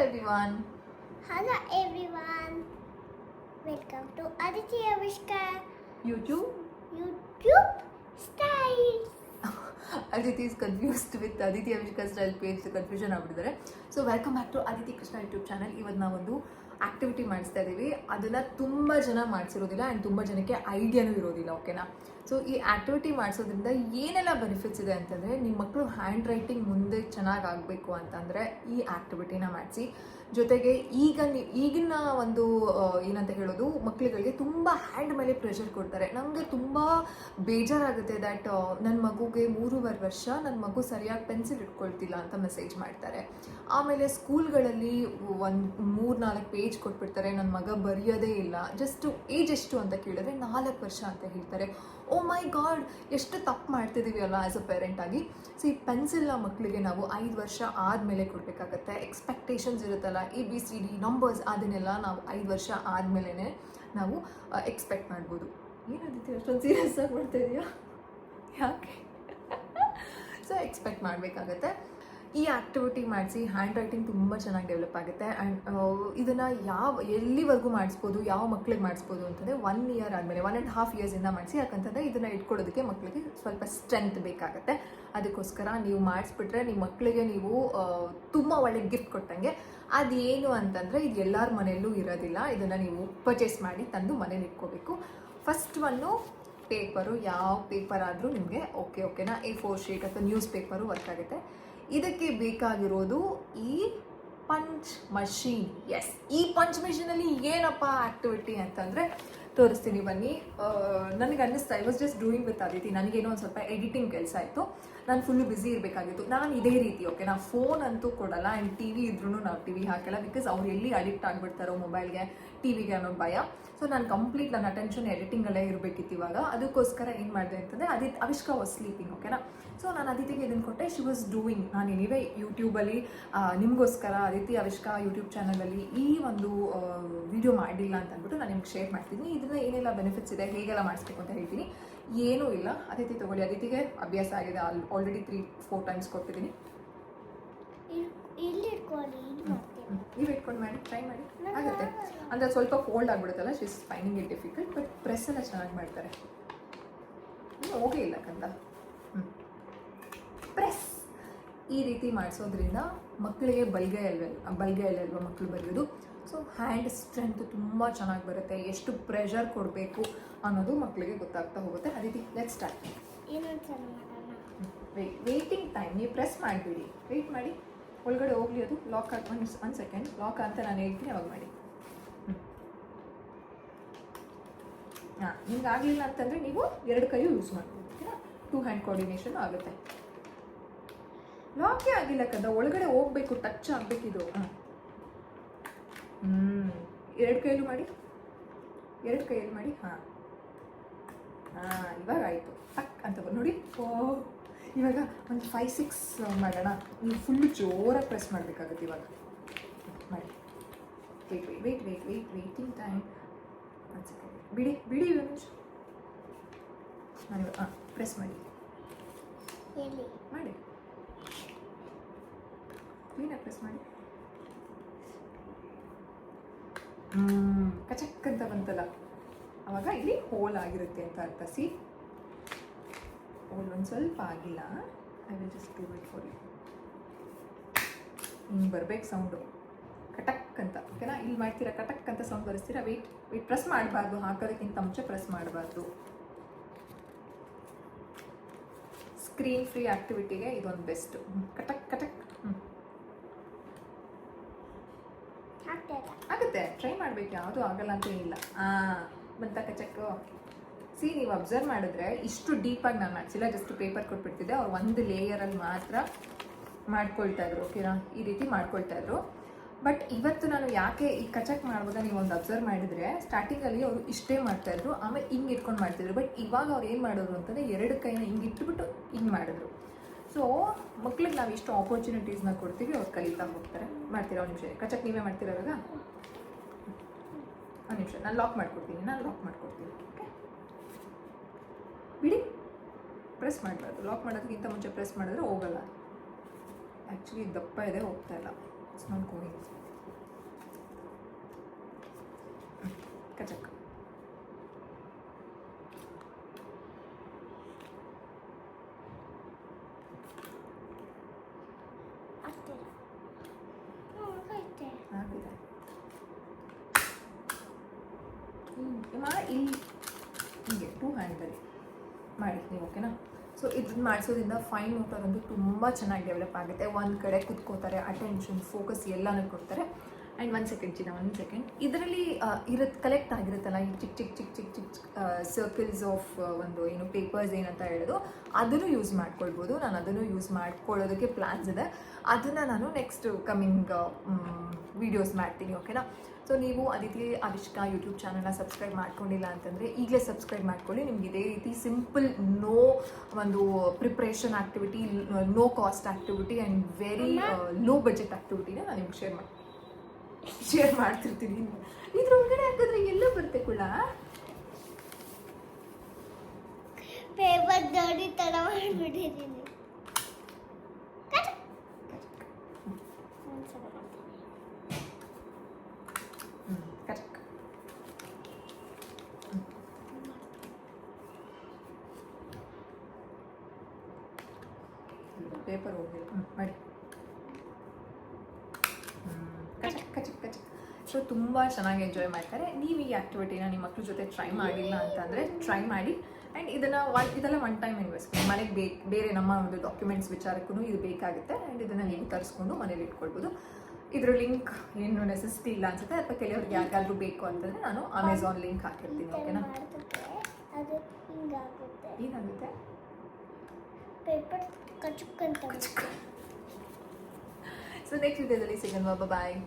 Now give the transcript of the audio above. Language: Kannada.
everyone. Hello everyone. Welcome to Aditi Avishkar YouTube Styles. Aditi is confused with Aditi Avishkar Style page. Confusion ಆಗ್ಬಿಟ್ಟಿದ್ದಾರೆ. So welcome back to Aditi Krishna YouTube channel. ಇವತ್ತು ನಾವೊಂದು ಆಕ್ಟಿವಿಟಿ ಮಾಡಿಸ್ತಾ ಇದ್ದೀವಿ. ಅದನ್ನ ತುಂಬ ಜನ ಮಾಡಿಸಿರೋದಿಲ್ಲ ಆ್ಯಂಡ್ ತುಂಬ ಜನಕ್ಕೆ ಐಡಿಯಾನೂ ಇರೋದಿಲ್ಲ. ಓಕೆನಾ? ಸೊ ಈ ಆಕ್ಟಿವಿಟಿ ಮಾಡಿಸೋದ್ರಿಂದ ಏನೆಲ್ಲ ಬೆನಿಫಿಟ್ಸ್ ಇದೆ ಅಂತಂದರೆ ನಿಮ್ಮ ಮಕ್ಕಳು ಹ್ಯಾಂಡ್ ರೈಟಿಂಗ್ ಮುಂದೆ ಚೆನ್ನಾಗಿ ಆಗಬೇಕು ಅಂತಂದರೆ ಈ ಆಕ್ಟಿವಿಟಿನ ಮಾಡಿಸಿ. ಜೊತೆಗೆ ಈಗಿನ ಒಂದು ಏನಂತ ಹೇಳೋದು, ಮಕ್ಕಳುಗಳಿಗೆ ತುಂಬ ಹ್ಯಾಂಡ್ ಮೇಲೆ ಪ್ರೆಷರ್ ಕೊಡ್ತಾರೆ. ನಮಗೆ ತುಂಬ ಬೇಜಾರಾಗುತ್ತೆ ದ್ಯಾಟ್ ನನ್ನ ಮಗುಗೆ 3.5 ವರ್ಷ, ನನ್ನ ಮಗು ಸರಿಯಾಗಿ ಪೆನ್ಸಿಲ್ ಇಟ್ಕೊಳ್ತಿಲ್ಲ ಅಂತ ಮೆಸೇಜ್ ಮಾಡ್ತಾರೆ. ಆಮೇಲೆ ಸ್ಕೂಲ್ಗಳಲ್ಲಿ ಒಂದು 3-4 ಪೇಜ್ ಕೊಟ್ಬಿಡ್ತಾರೆ, ನನ್ನ ಮಗ ಬರೆಯೋದೇ ಇಲ್ಲ. ಜಸ್ಟ್ ಏಜ್ ಎಷ್ಟು ಅಂತ ಕೇಳಿದ್ರೆ 4 ವರ್ಷ ಅಂತ ಹೇಳ್ತಾರೆ. ಓ ಮೈ ಗಾಡ್, ಎಷ್ಟು ತಪ್ಪು ಮಾಡ್ತಿದ್ದೀವಿ ಅಲ್ಲ ಆ್ಯಸ್ ಅ ಪೇರೆಂಟ್ ಆಗಿ. ಸೊ ಈ ಪೆನ್ಸಿಲ್ನ ಮಕ್ಕಳಿಗೆ ನಾವು 5 ವರ್ಷ ಆದಮೇಲೆ ಕೊಡಬೇಕಾಗತ್ತೆ. ಎಕ್ಸ್ಪೆಕ್ಟೇಷನ್ಸ್ ಇರುತ್ತಲ್ಲ, ABCD ನಂಬರ್ಸ್, ಅದನ್ನೆಲ್ಲ ನಾವು 5 ವರ್ಷ ಆದಮೇಲೆ ನಾವು ಎಕ್ಸ್ಪೆಕ್ಟ್ ಮಾಡ್ಬೋದು. ಏನಾದಿತ್ತು ಅಷ್ಟೊಂದು ಸೀರಿಯಸ್ ಆಗಿ ಮಾಡ್ತಾ ಇದೆಯಾ? ಯಾಕೆ? ಸೊ ಎಕ್ಸ್ಪೆಕ್ಟ್ ಮಾಡಬೇಕಾಗತ್ತೆ. ಈ ಆ್ಯಕ್ಟಿವಿಟಿ ಮಾಡಿಸಿ ಹ್ಯಾಂಡ್ ರೈಟಿಂಗ್ ತುಂಬ ಚೆನ್ನಾಗಿ ಡೆವಲಪ್ ಆಗುತ್ತೆ. ಆ್ಯಂಡ್ ಇದನ್ನು ಎಲ್ಲಿವರೆಗೂ ಮಾಡಿಸ್ಬೋದು, ಯಾವ ಮಕ್ಳಿಗೆ ಮಾಡಿಸ್ಬೋದು ಅಂತಂದರೆ 1 ಇಯರ್ ಆದಮೇಲೆ 1.5 ಇಯರ್ಸಿಂದ ಮಾಡಿಸಿ. ಯಾಕಂತಂದರೆ ಇದನ್ನು ಇಟ್ಕೊಳ್ಳೋದಕ್ಕೆ ಮಕ್ಕಳಿಗೆ ಸ್ವಲ್ಪ ಸ್ಟ್ರೆಂತ್ ಬೇಕಾಗುತ್ತೆ. ಅದಕ್ಕೋಸ್ಕರ ನೀವು ಮಾಡಿಸ್ಬಿಟ್ರೆ ನಿಮ್ಮ ಮಕ್ಕಳಿಗೆ ನೀವು ತುಂಬ ಒಳ್ಳೆ ಗಿಫ್ಟ್ ಕೊಟ್ಟಂಗೆ. ಅದೇನು ಅಂತಂದರೆ ಇದು ಎಲ್ಲರ ಮನೆಯಲ್ಲೂ ಇರೋದಿಲ್ಲ. ಇದನ್ನು ನೀವು ಪರ್ಚೇಸ್ ಮಾಡಿ ತಂದು ಮನೇಲಿ ಇಟ್ಕೋಬೇಕು. ಫಸ್ಟ್ ಒನ್ನು ಪೇಪರು, ಯಾವ ಪೇಪರ್ ಆದರೂ ನಿಮಗೆ ಓಕೆನಾ. A4 ಶೀಟ್ ಅಥವಾ ನ್ಯೂಸ್ ಪೇಪರು ವರ್ಕ್ ಆಗುತ್ತೆ. ಇದಕ್ಕೆ ಬೇಕಾಗಿರೋದು ಈ ಪಂಚ್ ಮಷೀನ್. ಎಸ್, ಈ ಪಂಚ್ ಮಷೀನಲ್ಲಿ ಏನಪ್ಪ ಆ್ಯಕ್ಟಿವಿಟಿ ಅಂತಂದರೆ ತೋರಿಸ್ತೀನಿ ಬನ್ನಿ. ನನಗೆ ಅನ್ನಿಸ್ತಾ I was just doing with Aditi. ನನಗೇನೋ ಒಂದು ಸ್ವಲ್ಪ ಎಡಿಟಿಂಗ್ ಕೆಲಸ ಇತ್ತು, ನಾನು ಫುಲ್ಲು ಬ್ಯುಸಿ ಇರಬೇಕಾಗಿತ್ತು. ನಾನು ಇದೇ ರೀತಿ ಓಕೆನಾ, ಫೋನ್ ಅಂತೂ ಕೊಡಲ್ಲ ಆ್ಯಂಡ್ TV ಇದ್ರೂ ನಾವು TV ಹಾಕಲ್ಲ. ಬಿಕಾಸ್ ಅವ್ರು ಎಲ್ಲಿ ಅಡಿಕ್ಟ್ ಆಗಿಬಿಡ್ತಾರೋ ಮೊಬೈಲ್ಗೆ, ಟಿವಿಗೆ ಅನ್ನೋ ಭಯ. ಸೊ ನಾನು ಕಂಪ್ಲೀಟ್ ನನ್ನ ಅಟೆನ್ಷನ್ ಎಡಿಟಿಂಗಲ್ಲೇ ಇರಬೇಕಿತ್ತು ಇವಾಗ. ಅದಕ್ಕೋಸ್ಕರ ಏನು ಮಾಡಿದೆ ಅಂತಂದರೆ ಅವಿಷ್ಕಾ ವಾಸ್ ಸ್ಲೀಪಿಂಗ್. ಓಕೆನಾ? ಸೊ ನಾನು ಅದಿತಿಗೆ ಇದನ್ನು ಕೊಟ್ಟೆ. She was doing. ನಾನು ಎನಿವೇ ಯೂಟ್ಯೂಬಲ್ಲಿ ನಿಮಗೋಸ್ಕರ ಅದಿತಿ ಅವಿಷ್ಕಾ ಯೂಟ್ಯೂಬ್ ಚಾನಲಲ್ಲಿ ಈ ಒಂದು ವಿಡಿಯೋ ಮಾಡಿಲ್ಲ ಅಂತ ಅಂದ್ಬಿಟ್ಟು ನಾನು ನಿಮ್ಗೆ ಶೇರ್ ಮಾಡ್ತೀನಿ. ಇದರಿಂದ ಏನೆಲ್ಲ ಬೆನಿಫಿಟ್ಸ್ ಇದೆ, ಹೇಗೆಲ್ಲ ಮಾಡಿಸ್ಬೇಕು ಅಂತ ಹೇಳ್ತೀನಿ. ಏನೂ ಇಲ್ಲ, ಅದಿತಿ ತೊಗೊಳ್ಳಿ. ಅದಿತಿಗೆ ಅಭ್ಯಾಸ ಆಗಿದೆ, ಆಲ್ರೆಡಿ 3-4 ಟೈಮ್ಸ್ ಕೊಟ್ಟಿದ್ದೀನಿ. ನೀವು ಇಟ್ಕೊಂಡು ಮಾಡಿ, ಟ್ರೈ ಮಾಡಿ, ಆಗುತ್ತೆ. ಅಂದರೆ ಸ್ವಲ್ಪ ಫೋಲ್ಡ್ ಆಗಿಬಿಡುತ್ತಲ್ಲ, she is finding it difficult. But press ಎಲ್ಲ ಚೆನ್ನಾಗಿ ಮಾಡ್ತಾರೆ. ಹೋಗೇ ಇಲ್ಲ ಕಂದ. ಪ್ರೆಸ್ ಈ ರೀತಿ ಮಾಡಿಸೋದ್ರಿಂದ ಮಕ್ಕಳಿಗೆ ಬಲ್ಗೈಯಲ್ವಾ ಮಕ್ಕಳು ಬರೆಯೋದು. ಸೊ ಹ್ಯಾಂಡ್ ಸ್ಟ್ರೆಂತ್ ತುಂಬ ಚೆನ್ನಾಗಿ ಬರುತ್ತೆ. ಎಷ್ಟು ಪ್ರೆಷರ್ ಕೊಡಬೇಕು ಅನ್ನೋದು ಮಕ್ಕಳಿಗೆ ಗೊತ್ತಾಗ್ತಾ ಹೋಗುತ್ತೆ. Aditi, let's start. Waiting time. ನೀವು ಪ್ರೆಸ್ ಮಾಡಿಬಿಡಿ, ವೆಯ್ಟ್ ಮಾಡಿ, ಒಳಗಡೆ ಹೋಗಲಿ ಅದು. ಲಾಕ್ ಆಗಿ ಒಂದು ಸೆಕೆಂಡ್ ಲಾಕ್ ಅಂತ ನಾನು ಹೇಳ್ತೀನಿ, ಅವಾಗ ಮಾಡಿ. ಹಾಂ, ನಿಮ್ಗೆ ಆಗಲಿಲ್ಲ ಅಂತಂದರೆ ನೀವು 2 ಕೈಯೂ ಯೂಸ್ ಮಾಡ್ಬೋದು. ಓಕೆನಾ? 2 ಹ್ಯಾಂಡ್ ಕೋಆರ್ಡಿನೇಷನ್ ಆಗುತ್ತೆ. ಲಾಕೇ ಆಗಿಲ್ಲ ಕದ, ಒಳಗಡೆ ಹೋಗ್ಬೇಕು, ಟಚ್ ಆಗಬೇಕಿದು. ಹಾಂ, 2 ಕೈಯಲ್ಲೂ ಮಾಡಿ, 2 ಕೈಯಲ್ಲಿ ಮಾಡಿ. ಹಾಂ ಇವಾಗ ಆಯಿತು. ಟಕ್ ಅಂತ ನೋಡಿ. ಇವಾಗ ಒಂದು 5-6 ಮಾಡೋಣ. ನೀವು ಫುಲ್ಲು ಜೋರಾಗಿ ಪ್ರೆಸ್ ಮಾಡಬೇಕಾಗುತ್ತೆ ಇವಾಗ. ಮಾಡಿ. Waiting time. ಒಂದು ಸೆಕೆಂಡ್ ಬಿಡಿ ನಾನು ಪ್ರೆಸ್ ಮಾಡಿ ಕ್ಲೀನಾಗಿ ಪ್ರೆಸ್ ಮಾಡಿ. ಕಚಕ್ ಅಂತ ಬಂತಲ್ಲ, ಆವಾಗ ಇಲ್ಲಿ ಹೋಲ್ ಆಗಿರುತ್ತೆ ಅಂತ ಅರ್ಥ. ಸಿ, ಹೋಲ್ ಒಂದು ಸ್ವಲ್ಪ ಆಗಿಲ್ಲ. I will just do it for you. ಹಿಂಗೆ ಬರ್ಬೇಕು ಸೌಂಡು, ಕಟಕ್ ಅಂತ. ಓಕೆನಾ? ಇಲ್ಲಿ ಮಾಡ್ತೀರಾ, ಕಟಕ್ ಅಂತ ಸೌಂಡ್ ಬರೆಸ್ತೀರಾ. ವೆಯ್ಟ್ ಪ್ರೆಸ್ ಮಾಡಬಾರ್ದು, ಹಾಕೋದಕ್ಕಿಂತ ಮುಂಚೆ ಪ್ರೆಸ್ ಮಾಡಬಾರ್ದು. ಸ್ಕ್ರೀನ್ ಫ್ರೀ ಆ್ಯಕ್ಟಿವಿಟಿಗೆ ಇದೊಂದು ಬೆಸ್ಟ್. ಕಟಕ್ ಆಗುತ್ತೆ. ಟ್ರೈ ಮಾಡಬೇಕು, ಯಾವುದೂ ಆಗಲ್ಲ ಅಂತ ಏನಿಲ್ಲ. ಬಂತ ಕಚಕ್ಕು. ಸಿ, ನೀವು ಅಬ್ಸರ್ವ್ ಮಾಡಿದ್ರೆ ಇಷ್ಟು ಡೀಪಾಗಿ ನಾನು ಮಾಡಿಸಿಲ್ಲ, ಜಸ್ಟ್ ಪೇಪರ್ ಕೊಟ್ಬಿಡ್ತಿದ್ದೆ. ಅವ್ರು ಒಂದು ಲೇಯರಲ್ಲಿ ಮಾತ್ರ ಮಾಡ್ಕೊಳ್ತಾ ಇದ್ರು. ಓಕೆನಾ? ಈ ರೀತಿ ಮಾಡ್ಕೊಳ್ತಾ ಇದ್ರು. ಬಟ್ ಇವತ್ತು ನಾನು ಯಾಕೆ ಈ ಕಚಕ್ ಮಾಡುವಾಗ ನೀವು ಒಂದು ಅಬ್ಸರ್ವ್ ಮಾಡಿದರೆ, ಸ್ಟಾರ್ಟಿಂಗಲ್ಲಿ ಅವರು ಇಷ್ಟೇ ಮಾಡ್ತಾಯಿದ್ರು, ಆಮೇಲೆ ಹಿಂಗೆ ಇಟ್ಕೊಂಡು ಮಾಡ್ತಿದ್ರು. ಬಟ್ ಇವಾಗ ಅವ್ರು ಏನು ಮಾಡೋರು ಅಂತಂದರೆ 2 ಕೈನ ಹಿಂಗೆ ಇಟ್ಬಿಟ್ಟು ಹಿಂಗೆ ಮಾಡಿದ್ರು. ಸೊ ಮಕ್ಳಿಗೆ ನಾವು ಇಷ್ಟು ಆಪರ್ಚುನಿಟೀಸ್ನ ಕೊಡ್ತೀವಿ, ಅವ್ರು ಕಲಿತಾ ಹೋಗ್ತಾರೆ. ಮಾಡ್ತೀರಾ? ಒಂದು ನಿಮಿಷ. ಕಚಕ್ ನೀವೇ ಮಾಡ್ತೀರಾ ಇವಾಗ? ಒಂದು ನಿಮಿಷ, ನಾನು ಲಾಕ್ ಮಾಡ್ಕೊಡ್ತೀನಿ. ಓಕೆ, ಬಿಡಿ. ಪ್ರೆಸ್ ಮಾಡಬಾರ್ದು. ಲಾಕ್ ಮಾಡೋದಕ್ಕಿಂತ ಮುಂಚೆ ಪ್ರೆಸ್ ಮಾಡಿದ್ರೆ ಹೋಗಲ್ಲ. ಆ್ಯಕ್ಚುಲಿ ದಪ್ಪ ಇದೆ, ಹೋಗ್ತಾ ಇಲ್ಲ. It's not going. ಕಚಕ್. ಆಗ್ತಿಲ್ಲ. ಆಗುತ್ತೆ. ಆಗಿದೆ. ಇಲ್ಲಿ ಹೀಗೆ 2 ಹ್ಯಾಂಡಲ್ಲಿ ಮಾಡಿ ನೀವು, ಓಕೆನಾ? ಸೊ ಇದನ್ನ ಮಾಡಿಸೋದ್ರಿಂದ ಫೈನ್ ಮೋಟರ್ ಒಂದು ತುಂಬ ಚೆನ್ನಾಗಿ ಡೆವಲಪ್ ಆಗುತ್ತೆ. ಒಂದು ಕಡೆ ಕುತ್ಕೋತಾರೆ, ಅಟೆನ್ಷನ್, ಫೋಕಸ್ ಎಲ್ಲನೂ ಕೊಡ್ತಾರೆ. ಆ್ಯಂಡ್ 1 ಸೆಕೆಂಡ್ ಚಿನ್ನ, 1 ಸೆಕೆಂಡ್. ಇದರಲ್ಲಿ ಕಲೆಕ್ಟ್ ಆಗಿರುತ್ತಲ್ಲ ಈ ಚಿಕ್ಕ ಸರ್ಕಲ್ಸ್ ಆಫ್ ಒಂದು ಏನು ಪೇಪರ್ಸ್ ಏನಂತ ಹೇಳೋದು, ಅದನ್ನು ಯೂಸ್ ಮಾಡ್ಕೊಳ್ಬೋದು. ನಾನು ಅದನ್ನು ಯೂಸ್ ಮಾಡ್ಕೊಳ್ಳೋದಕ್ಕೆ ಪ್ಲ್ಯಾನ್ಸ್ ಇದೆ. ಅದನ್ನು ನಾನು ನೆಕ್ಸ್ಟ್ ಕಮಿಂಗ್ ವೀಡಿಯೋಸ್ ಮಾಡ್ತೀನಿ, ಓಕೆನಾ? ಸೊ ನೀವು ಅದಿತಿ ಅವಿಷ್ಕಾ ಯೂಟ್ಯೂಬ್ ಚಾನಲ್ನ ಸಬ್ಸ್ಕ್ರೈಬ್ ಮಾಡ್ಕೊಂಡಿಲ್ಲ ಅಂತಂದರೆ ಈಗಲೇ ಸಬ್ಸ್ಕ್ರೈಬ್ ಮಾಡ್ಕೊಳ್ಳಿ. ನಿಮ್ಗೆ ಇದೇ ರೀತಿ ಸಿಂಪಲ್, ನೋ ಒಂದು preparation activity, no cost activity and very low budget ಆ್ಯಕ್ಟಿವಿಟಿನ ನಾನು ನಿಮ್ಗೆ ಶೇರ್ ಮಾಡ್ತಿರ್ತೀನಿ. ಇದ್ರ ಒಳಗಡೆ ಹಾಕಿದ್ರೆ ಎಲ್ಲ ಬರುತ್ತೆ ಕುಳ್ಳ. ಪೇಪರ್ ದೊಡ್ಡ ತರ ಮಾಡಿಬಿಟ್ಟಿದ್ದೀನಿ. ಕರೆಕ್ಟ್. ಪೇಪರ್ ಹೋಗಿಲ್ಲ, ಮಾಡಿ. ಕಚಕ್. ಸೊ ತುಂಬ ಚೆನ್ನಾಗಿ ಎಂಜಾಯ್ ಮಾಡ್ತಾರೆ. ನೀವು ಈ ಆ್ಯಕ್ಟಿವಿಟಿನ ನಿಮ್ಮ ಮಕ್ಳ ಜೊತೆ ಟ್ರೈ ಮಾಡಿಲ್ಲ ಅಂತಂದರೆ ಟ್ರೈ ಮಾಡಿ. ಆ್ಯಂಡ್ ಇದೆಲ್ಲ ಒನ್ ಟೈಮ್ ಇನ್ವೆಸ್ಟ್ಮೆಂಟ್. ಮನೆಗೆ ಬೇರೆ ನಮ್ಮ ಒಂದು ಡಾಕ್ಯುಮೆಂಟ್ಸ್ ವಿಚಾರಕ್ಕೂ ಇದು ಬೇಕಾಗುತ್ತೆ. ಆ್ಯಂಡ್ ಇದನ್ನು ನೀವು ತರಿಸ್ಕೊಂಡು ಮನೇಲಿ ಇಟ್ಕೊಳ್ಬೋದು. ಇದರ ಲಿಂಕ್ ಏನು ನೆಸೆಸಿಟಿ ಇಲ್ಲ ಅನ್ಸುತ್ತೆ, ಅಥವಾ ಕೆಲವ್ರಿಗೆ ಯಾರಿಗಾದ್ರೂ ಬೇಕು ಅಂತಂದರೆ ನಾನು ಅಮೆಝಾನ್ ಲಿಂಕ್ ಹಾಕಿರ್ತೀನಿ, ಓಕೆನಾ? ಅದು ಹಿಂಗಾಗುತ್ತೆ. ಏನಾಗುತ್ತೆ? ಪೇಪರ್ ಕಚುಕ್ ಅಂತ. ಸೊ ನೆಕ್ಸ್ಟ್ ವಿಡಿಯೋದಲ್ಲಿ ಸಿಗೋಣ. ಬಾಯ್.